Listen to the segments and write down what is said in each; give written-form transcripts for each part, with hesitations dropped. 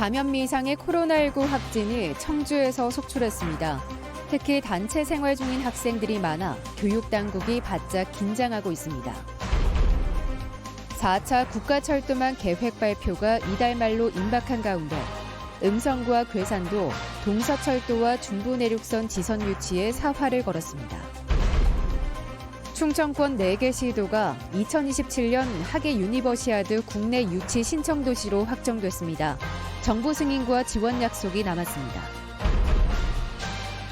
감염 이상의 코로나19 확진이 청주에서 속출했습니다. 특히 단체 생활 중인 학생들이 많아 교육당국이 바짝 긴장하고 있습니다. 4차 국가철도망 계획 발표가 이달 말로 임박한 가운데 음성구와 괴산도 동서철도와 중부내륙선 지선 유치에 사활을 걸었습니다. 충청권 4개 시도가 2027년 하계 유니버시아드 국내 유치 신청 도시로 확정됐습니다. 정부 승인과 지원 약속이 남았습니다.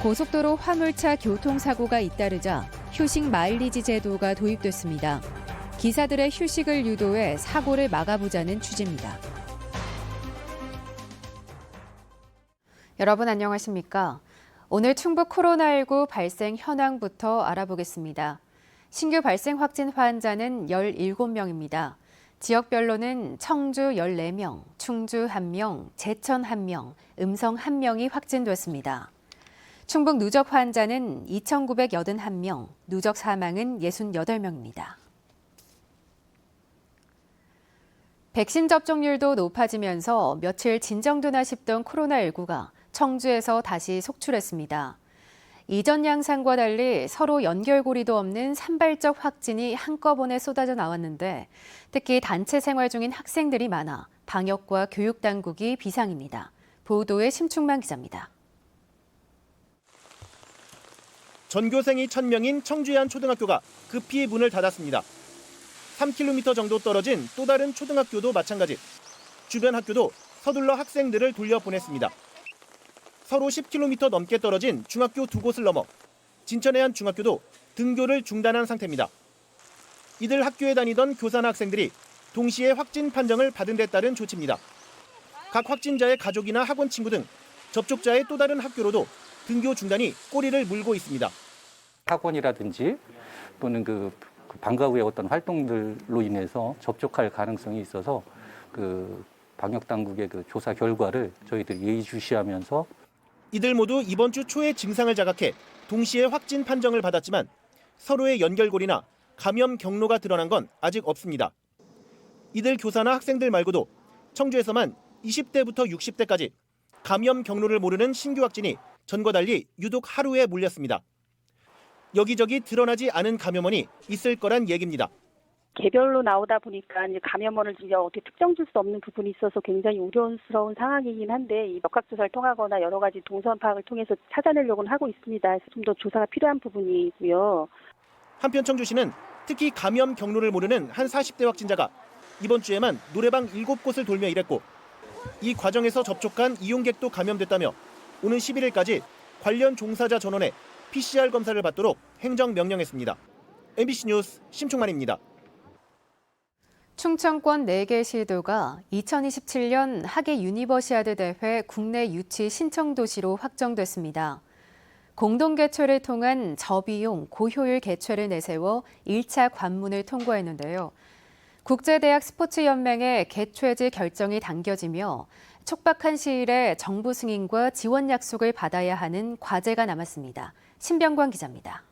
고속도로 화물차 교통사고가 잇따르자 휴식 마일리지 제도가 도입됐습니다. 기사들의 휴식을 유도해 사고를 막아보자는 취지입니다. 여러분 안녕하십니까? 오늘 충북 코로나19 발생 현황부터 알아보겠습니다. 신규 발생 확진 환자는 17명입니다. 지역별로는 청주 14명, 충주 1명, 제천 1명, 음성 1명이 확진됐습니다. 충북 누적 환자는 2,981명, 누적 사망은 68명입니다. 백신 접종률도 높아지면서 며칠 진정되나 싶던 코로나19가 청주에서 다시 속출했습니다. 이전 양상과 달리 서로 연결고리도 없는 산발적 확진이 한꺼번에 쏟아져 나왔는데 특히 단체 생활 중인 학생들이 많아 방역과 교육당국이 비상입니다. 보도에 심충만 기자입니다. 전교생이 1,000명인 청주의 한 초등학교가 급히 문을 닫았습니다. 3km 정도 떨어진 또 다른 초등학교도 마찬가지. 주변 학교도 서둘러 학생들을 돌려보냈습니다. 서로 10km 넘게 떨어진 중학교 2곳을 넘어 진천의 한 중학교도 등교를 중단한 상태입니다. 이들 학교에 다니던 교사나 학생들이 동시에 확진 판정을 받은 데 따른 조치입니다. 각 확진자의 가족이나 학원 친구 등 접촉자의 또 다른 학교로도 등교 중단이 꼬리를 물고 있습니다. 학원이라든지 또는 그 방과 후의 어떤 활동들로 인해서 접촉할 가능성이 있어서 그 방역 당국의 그 조사 결과를 저희들이 예의주시하면서 이들 모두 이번 주 초에 증상을 자각해 동시에 확진 판정을 받았지만 서로의 연결고리나 감염 경로가 드러난 건 아직 없습니다. 이들 교사나 학생들 말고도 청주에서만 20대부터 60대까지 감염 경로를 모르는 신규 확진이 전과 달리 유독 하루에 몰렸습니다. 여기저기 드러나지 않은 감염원이 있을 거란 얘기입니다. 개별로 나오다 보니까 이제 감염원을 이제 어떻게 특정 줄 수 없는 부분이 있어서 굉장히 우려스러운 상황이긴 한데 이 역학조사를 통하거나 여러 가지 동선 파악을 통해서 찾아내려고는 하고 있습니다. 좀 더 조사가 필요한 부분이고요. 한편 청주시는 특히 감염 경로를 모르는 한 40대 확진자가 이번 주에만 노래방 7곳을 돌며 일했고 이 과정에서 접촉한 이용객도 감염됐다며 오는 11일까지 관련 종사자 전원에 PCR 검사를 받도록 행정명령했습니다. MBC 뉴스 심충만입니다. 충청권 4개 시도가 2027년 하계 유니버시아드 대회 국내 유치 신청 도시로 확정됐습니다. 공동 개최를 통한 저비용, 고효율 개최를 내세워 1차 관문을 통과했는데요. 국제대학 스포츠연맹의 개최지 결정이 당겨지며 촉박한 시일에 정부 승인과 지원 약속을 받아야 하는 과제가 남았습니다. 신병관 기자입니다.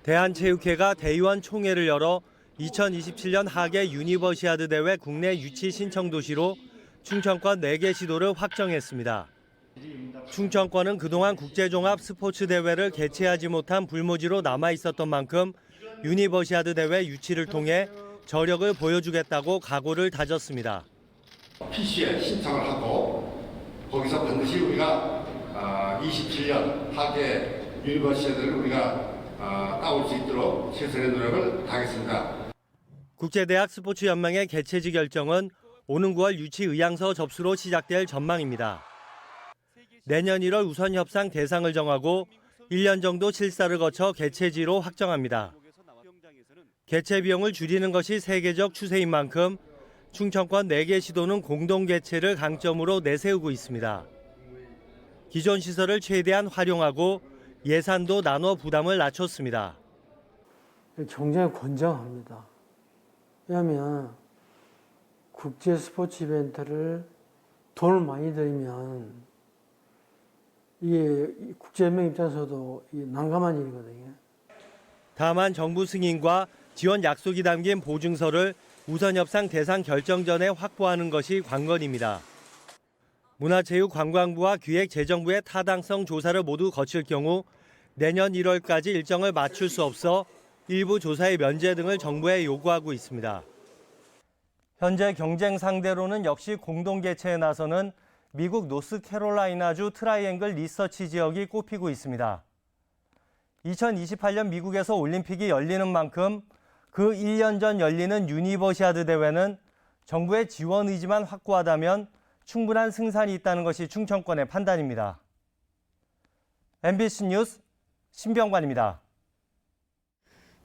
대한체육회가 대의원 총회를 열어 2027년 하계 유니버시아드 대회 국내 유치 신청 도시로 충청권 4개 시도를 확정했습니다. 충청권은 그동안 국제종합 스포츠 대회를 개최하지 못한 불모지로 남아 있었던 만큼 유니버시아드 대회 유치를 통해 저력을 보여주겠다고 각오를 다졌습니다. PC에 신청을 하고 거기서 반드시 우리가 27년 하계 유니버시아드를 우리가 따올 수 있도록 최선의 노력을 다하겠습니다. 국제대학 스포츠연맹의 개최지 결정은 오는 9월 유치 의향서 접수로 시작될 전망입니다. 내년 1월 우선 협상 대상을 정하고 1년 정도 실사를 거쳐 개최지로 확정합니다. 개최 비용을 줄이는 것이 세계적 추세인 만큼 충청권 4개 시도는 공동 개최를 강점으로 내세우고 있습니다. 기존 시설을 최대한 활용하고 예산도 나눠 부담을 낮췄습니다. 굉장히 권장합니다. 왜냐하면 국제 스포츠 이벤트를 돈을 많이 들이면 이게 국제연맹 입장에서도 난감한 일이거든요. 다만 정부 승인과 지원 약속이 담긴 보증서를 우선협상 대상 결정전에 확보하는 것이 관건입니다. 문화체육관광부와 기획재정부의 타당성 조사를 모두 거칠 경우 내년 1월까지 일정을 맞출 수 없어 일부 조사의 면제 등을 정부에 요구하고 있습니다. 현재 경쟁 상대로는 역시 공동 개최에 나서는 미국 노스캐롤라이나주 트라이앵글 리서치 지역이 꼽히고 있습니다. 2028년 미국에서 올림픽이 열리는 만큼 그 1년 전 열리는 유니버시아드 대회는 정부의 지원 의지만 확고하다면 충분한 승산이 있다는 것이 충청권의 판단입니다. MBC 뉴스 신병관입니다.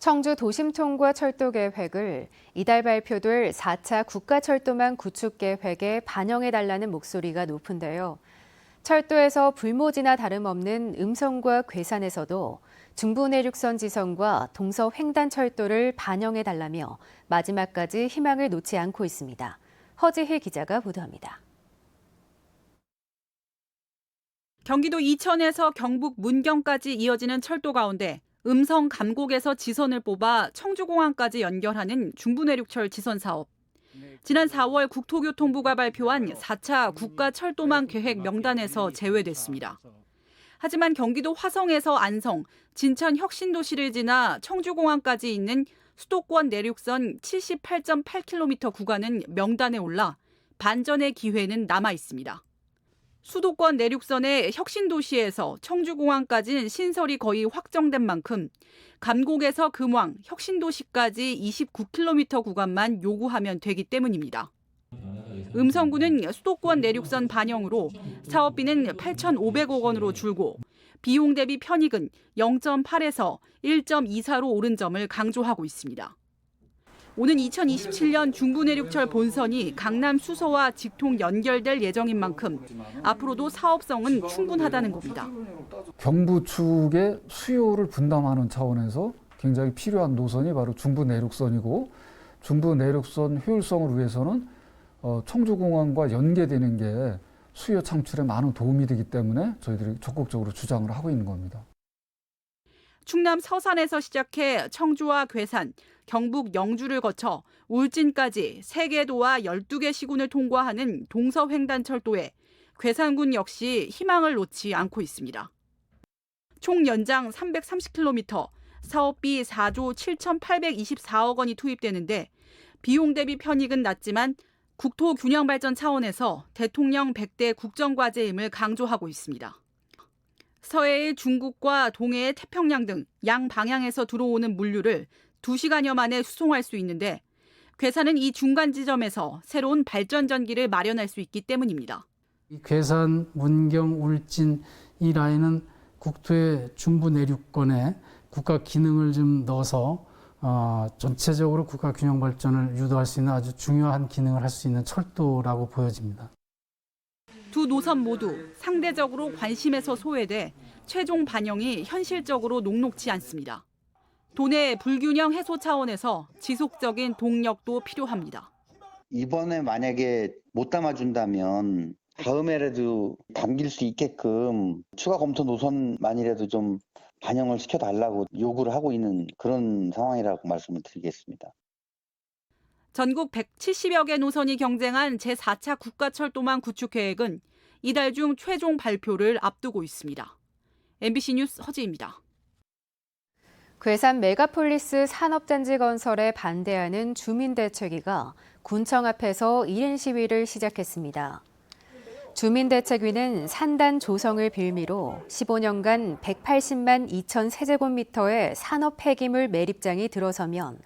청주 도심통과 철도 계획을 이달 발표될 4차 국가철도망 구축 계획에 반영해달라는 목소리가 높은데요. 철도에서 불모지나 다름없는 음성과 괴산에서도 중부내륙선 지선과 동서횡단철도를 반영해달라며 마지막까지 희망을 놓지 않고 있습니다. 허지희 기자가 보도합니다. 경기도 이천에서 경북 문경까지 이어지는 철도 가운데 음성 감곡에서 지선을 뽑아 청주공항까지 연결하는 중부내륙철 지선 사업. 지난 4월 국토교통부가 발표한 4차 국가철도망 계획 명단에서 제외됐습니다. 하지만 경기도 화성에서 안성, 진천 혁신도시를 지나 청주공항까지 있는 수도권 내륙선 78.8km 구간은 명단에 올라 반전의 기회는 남아 있습니다. 수도권 내륙선의 혁신도시에서 청주공항까지는 신설이 거의 확정된 만큼 감곡에서 금왕, 혁신도시까지 29km 구간만 요구하면 되기 때문입니다. 음성구는 수도권 내륙선 반영으로 사업비는 8,500억 원으로 줄고 비용 대비 편익은 0.8에서 1.24로 오른 점을 강조하고 있습니다. 오는 2027년 중부내륙철 본선이 강남 수서와 직통 연결될 예정인 만큼 앞으로도 사업성은 충분하다는 겁니다. 경부 축의 수요를 분담하는 차원에서 굉장히 필요한 노선이 바로 중부내륙선이고 중부내륙선 효율성을 위해서는 청주공항과 연계되는 게 수요 창출에 많은 도움이 되기 때문에 저희들이 적극적으로 주장을 하고 있는 겁니다. 충남 서산에서 시작해 청주와 괴산, 경북 영주를 거쳐 울진까지 3개 도와 12개 시군을 통과하는 동서횡단철도에 괴산군 역시 희망을 놓지 않고 있습니다. 총 연장 330km, 사업비 4조 7,824억 원이 투입되는데 비용 대비 편익은 낮지만 국토 균형 발전 차원에서 대통령 100대 국정과제임을 강조하고 있습니다. 서해의 중국과 동해의 태평양 등 양방향에서 들어오는 물류를 2시간여 만에 수송할 수 있는데 괴산은 이 중간 지점에서 새로운 발전 전기를 마련할 수 있기 때문입니다. 괴산, 문경, 울진 이 라인은 국토의 중부 내륙권에 국가 기능을 좀 넣어서 전체적으로 국가 균형 발전을 유도할 수 있는 아주 중요한 기능을 할 수 있는 철도라고 보여집니다. 두 노선 모두 상대적으로 관심에서 소외돼 최종 반영이 현실적으로 녹록지 않습니다. 도내 불균형 해소 차원에서 지속적인 동력도 필요합니다. 이번에 만약에 못 담아준다면 다음에라도 담길 수 있게끔 추가 검토 노선만이라도 좀 반영을 시켜달라고 요구를 하고 있는 그런 상황이라고 말씀을 드리겠습니다. 전국 170여 개 노선이 경쟁한 제4차 국가철도망 구축 계획은 이달 중 최종 발표를 앞두고 있습니다. MBC 뉴스 허지입니다. 괴산 메가폴리스 산업단지 건설에 반대하는 주민대책위가 군청 앞에서 1인 시위를 시작했습니다. 주민대책위는 산단 조성을 빌미로 15년간 180만 2천 세제곱미터의 산업 폐기물 매립장이 들어서면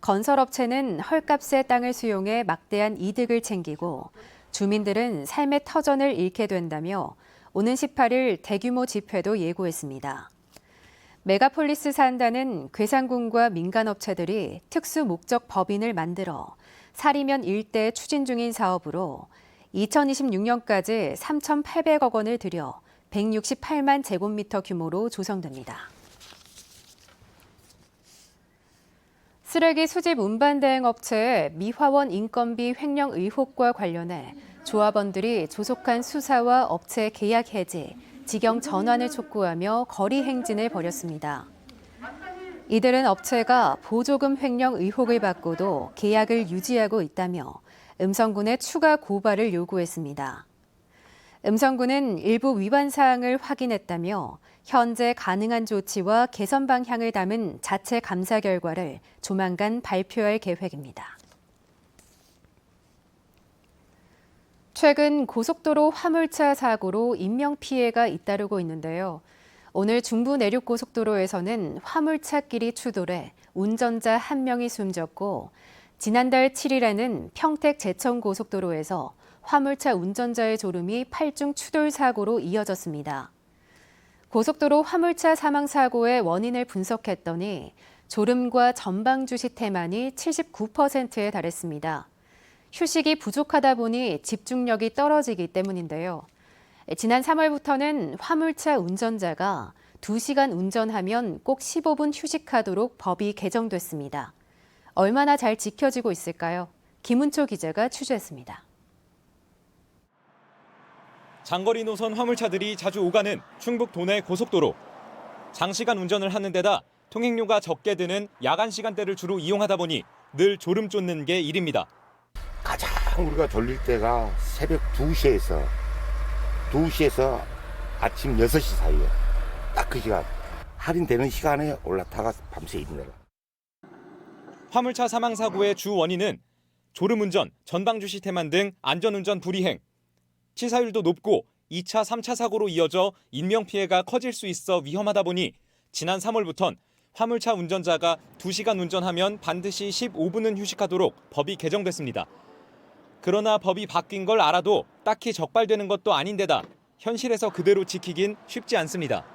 건설업체는 헐값의 땅을 수용해 막대한 이득을 챙기고 주민들은 삶의 터전을 잃게 된다며 오는 18일 대규모 집회도 예고했습니다. 메가폴리스 산단은 괴산군과 민간업체들이 특수 목적 법인을 만들어 사리면 일대 추진 중인 사업으로 2026년까지 3,800억 원을 들여 168만 제곱미터 규모로 조성됩니다. 쓰레기 수집 운반 대행 업체의 미화원 인건비 횡령 의혹과 관련해 조합원들이 조속한 수사와 업체 계약 해지, 직영 전환을 촉구하며 거리 행진을 벌였습니다. 이들은 업체가 보조금 횡령 의혹을 받고도 계약을 유지하고 있다며 음성군에 추가 고발을 요구했습니다. 음성군은 일부 위반 사항을 확인했다며 현재 가능한 조치와 개선 방향을 담은 자체 감사 결과를 조만간 발표할 계획입니다. 최근 고속도로 화물차 사고로 인명피해가 잇따르고 있는데요. 오늘 중부 내륙고속도로에서는 화물차끼리 추돌해 운전자 1명이 숨졌고 지난달 7일에는 평택 제천고속도로에서 화물차 운전자의 졸음이 8중 추돌 사고로 이어졌습니다. 고속도로 화물차 사망 사고의 원인을 분석했더니 졸음과 전방주시 태만이 79%에 달했습니다. 휴식이 부족하다 보니 집중력이 떨어지기 때문인데요. 지난 3월부터는 화물차 운전자가 2시간 운전하면 꼭 15분 휴식하도록 법이 개정됐습니다. 얼마나 잘 지켜지고 있을까요? 김은초 기자가 취재했습니다. 장거리 노선 화물차들이 자주 오가는 충북 도내 고속도로. 장시간 운전을 하는 데다 통행료가 적게 드는 야간 시간대를 주로 이용하다 보니 늘 졸음 쫓는 게 일입니다. 가장 우리가 졸릴 때가 새벽 2시에서 아침 6시 사이에 딱 그 시간 할인되는 시간에 올라타가 밤새 있는 거라. 화물차 사망 사고의 주 원인은 졸음운전, 전방주시 태만 등 안전운전 불이행. 치사율도 높고 2차, 3차 사고로 이어져 인명피해가 커질 수 있어 위험하다 보니 지난 3월부턴 화물차 운전자가 2시간 운전하면 반드시 15분은 휴식하도록 법이 개정됐습니다. 그러나 법이 바뀐 걸 알아도 딱히 적발되는 것도 아닌데다 현실에서 그대로 지키긴 쉽지 않습니다.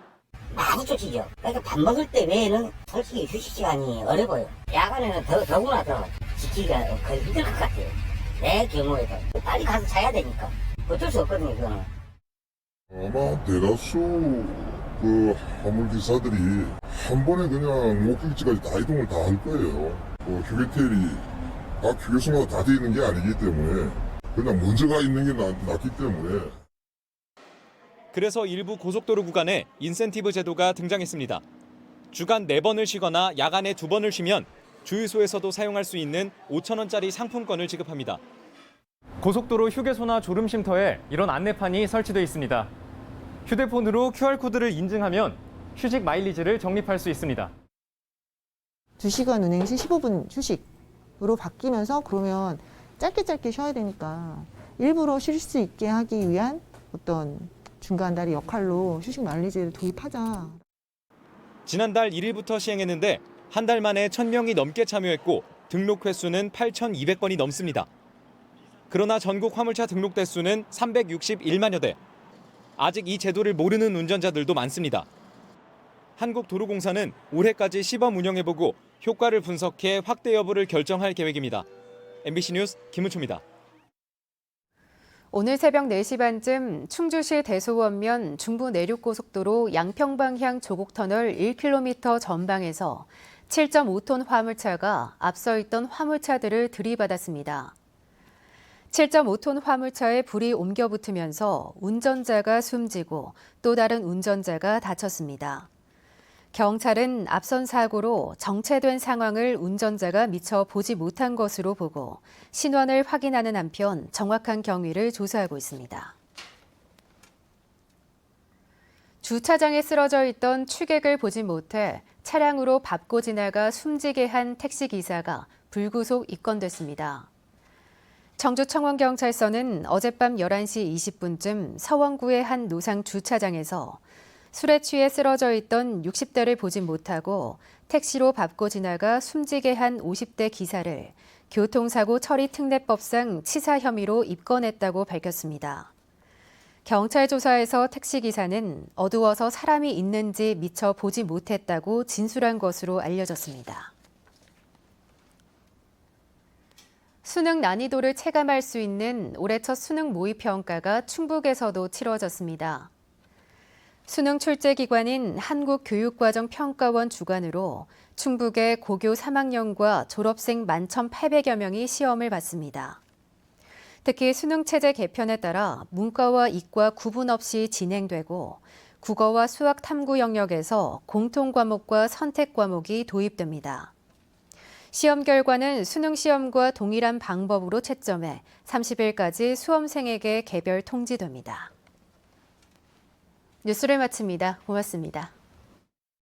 많이 쫓기죠. 그러니까 밥 먹을 때 외에는 솔직히 휴식 시간이 어려워요. 야간에는 더구나 더 지키기가 거의 힘들 것 같아요. 내 경우에도 빨리 가서 자야 되니까 어쩔 수 없거든요. 그거는. 아마 대다수 화물 기사들이 한 번에 그냥 목적지까지 다 이동을 다 할 거예요. 휴게텔이 각 휴게소마다 다 돼 있는 게 아니기 때문에 그냥 먼저 가 있는 게 낫기 때문에. 그래서 일부 고속도로 구간에 인센티브 제도가 등장했습니다. 주간 4번을 쉬거나 야간에 2번을 쉬면 주유소에서도 사용할 수 있는 5,000원짜리 상품권을 지급합니다. 고속도로 휴게소나 졸음쉼터에 이런 안내판이 설치돼 있습니다. 휴대폰으로 QR코드를 인증하면 휴식 마일리지를 적립할 수 있습니다. 2시간 운행 시 15분 휴식으로 바뀌면서 그러면 짧게 쉬어야 되니까 일부러 쉴 수 있게 하기 위한 어떤 중간다리 역할로 휴식 마일리지를 도입하자. 지난달 1일부터 시행했는데 한 달 만에 1,000명이 넘게 참여했고 등록 횟수는 8,200건이 넘습니다. 그러나 전국 화물차 등록 대수는 361만여 대. 아직 이 제도를 모르는 운전자들도 많습니다. 한국도로공사는 올해까지 시범 운영해보고 효과를 분석해 확대 여부를 결정할 계획입니다. MBC 뉴스 김은초입니다. 오늘 새벽 4시 반쯤 충주시 대소원면 중부 내륙고속도로 양평방향 조곡터널 1km 전방에서 7.5톤 화물차가 앞서 있던 화물차들을 들이받았습니다. 7.5톤 화물차에 불이 옮겨 붙으면서 운전자가 숨지고 또 다른 운전자가 다쳤습니다. 경찰은 앞선 사고로 정체된 상황을 운전자가 미처 보지 못한 것으로 보고 신원을 확인하는 한편 정확한 경위를 조사하고 있습니다. 주차장에 쓰러져 있던 취객을 보지 못해 차량으로 밟고 지나가 숨지게 한 택시기사가 불구속 입건됐습니다. 청주 청원경찰서는 어젯밤 11시 20분쯤 서원구의 한 노상 주차장에서 술에 취해 쓰러져 있던 60대를 보지 못하고 택시로 밟고 지나가 숨지게 한 50대 기사를 교통사고 처리 특례법상 치사 혐의로 입건했다고 밝혔습니다. 경찰 조사에서 택시기사는 어두워서 사람이 있는지 미처 보지 못했다고 진술한 것으로 알려졌습니다. 수능 난이도를 체감할 수 있는 올해 첫 수능 모의평가가 충북에서도 치러졌습니다. 수능 출제기관인 한국교육과정평가원 주관으로 충북의 고교 3학년과 졸업생 11,800여 명이 시험을 봤습니다. 특히 수능 체제 개편에 따라 문과와 이과 구분 없이 진행되고 국어와 수학 탐구 영역에서 공통 과목과 선택 과목이 도입됩니다. 시험 결과는 수능 시험과 동일한 방법으로 채점해 30일까지 수험생에게 개별 통지됩니다. 뉴스를 마칩니다. 고맙습니다.